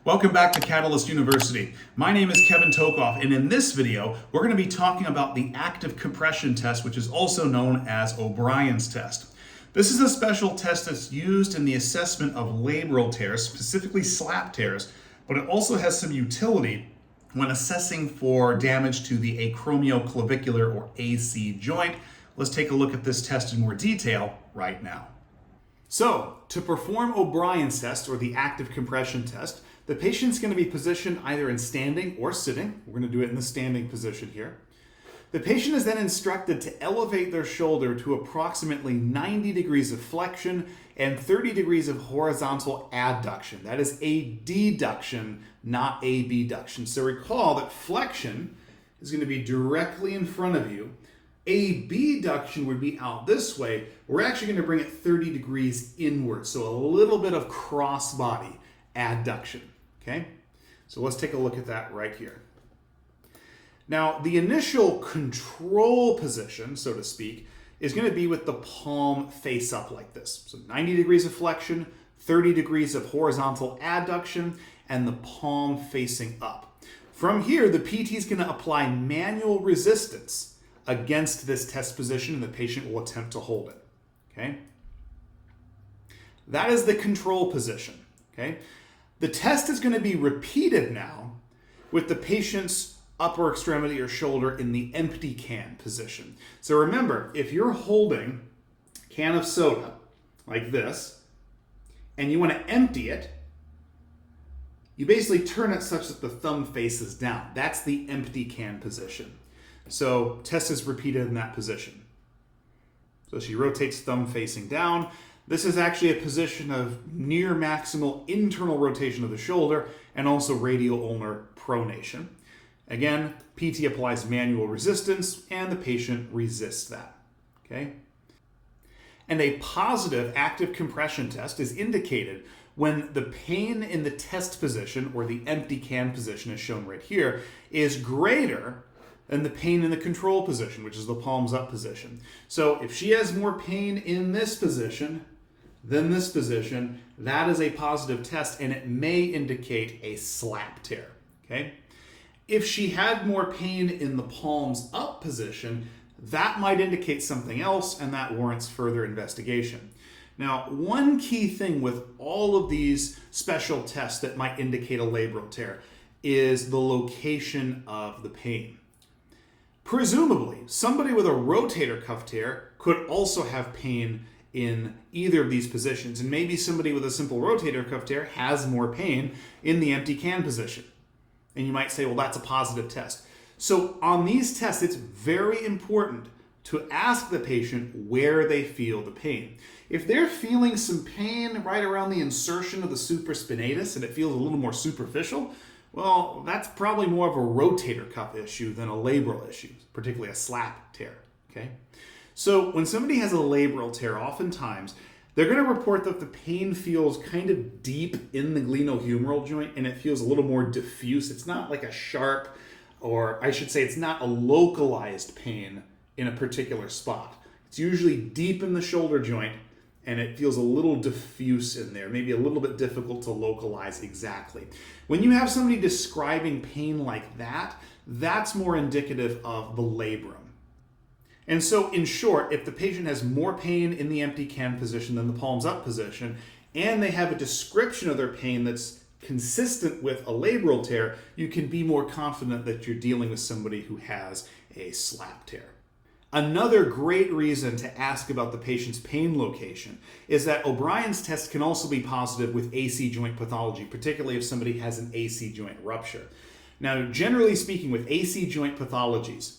Welcome back to Catalyst University. My name is Kevin Tokoph, and in this video, we're going to be talking about the active compression test, which is also known as O'Brien's test. This is a special test that's used in the assessment of labral tears, specifically slap tears, but it also has some utility when assessing for damage to the acromioclavicular or AC joint. Let's take a look at this test in more detail right now. So, to perform O'Brien's test, or the active compression test, the patient's going to be positioned either in standing or sitting. We're going to do it in the standing position here. The patient is then instructed to elevate their shoulder to approximately 90 degrees of flexion and 30 degrees of horizontal adduction. That is a deduction, not a abduction. So recall that flexion is going to be directly in front of you. Abduction would be out this way. We're actually going to bring it 30 degrees inward, so a little bit of cross-body adduction. Okay, so let's take a look at that right here. Now, the initial control position, so to speak, is going to be with the palm face up like this. So 90 degrees of flexion, 30 degrees of horizontal adduction, and the palm facing up. From here, the PT is going to apply manual resistance against this test position, and the patient will attempt to hold it. Okay, that is the control position. Okay. The test is going to be repeated now with the patient's upper extremity or shoulder in the empty can position. So remember, if you're holding a can of soda like this and you want to empty it, you basically turn it such that the thumb faces down. That's the empty can position. So test is repeated in that position. So she rotates thumb facing down. This is actually a position of near maximal internal rotation of the shoulder and also radial ulnar pronation. Again, PT applies manual resistance and the patient resists that. Okay? And a positive active compression test is indicated when the pain in the test position, or the empty can position as shown right here, is greater than the pain in the control position, which is the palms up position. So if she has more pain in this position than this position, that is a positive test, and it may indicate a slap tear. Okay? If she had more pain in the palms up position, that might indicate something else, and that warrants further investigation. Now, one key thing with all of these special tests that might indicate a labral tear is the location of the pain. Presumably, somebody with a rotator cuff tear could also have pain in either of these positions, and maybe somebody with a simple rotator cuff tear has more pain in the empty can position. And you might say, well, that's a positive test. So on these tests, it's very important to ask the patient where they feel the pain. If they're feeling some pain right around the insertion of the supraspinatus and it feels a little more superficial, well, that's probably more of a rotator cuff issue than a labral issue, particularly a slap tear. Okay? So when somebody has a labral tear, oftentimes they're going to report that the pain feels kind of deep in the glenohumeral joint and it feels a little more diffuse. It's not like a sharp, or I should say it's not a localized pain in a particular spot. It's usually deep in the shoulder joint and it feels a little diffuse in there, maybe a little bit difficult to localize exactly. When you have somebody describing pain like that, that's more indicative of the labrum. And so, in short, if the patient has more pain in the empty can position than the palms up position, and they have a description of their pain that's consistent with a labral tear, you can be more confident that you're dealing with somebody who has a slap tear. Another great reason to ask about the patient's pain location is that O'Brien's test can also be positive with AC joint pathology, particularly if somebody has an AC joint rupture. Now, generally speaking, with AC joint pathologies,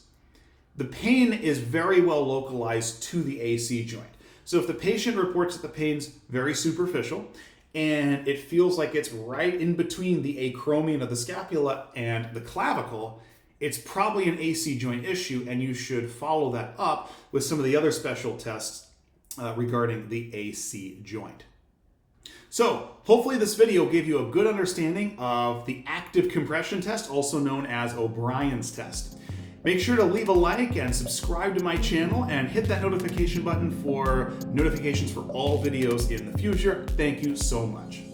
the pain is very well localized to the AC joint. So if the patient reports that the pain's very superficial and it feels like it's right in between the acromion of the scapula and the clavicle, it's probably an AC joint issue, and you should follow that up with some of the other special tests regarding the AC joint. So hopefully this video gave you a good understanding of the active compression test, also known as O'Brien's test. Make sure to leave a like and subscribe to my channel and hit that notification button for notifications for all videos in the future. Thank you so much.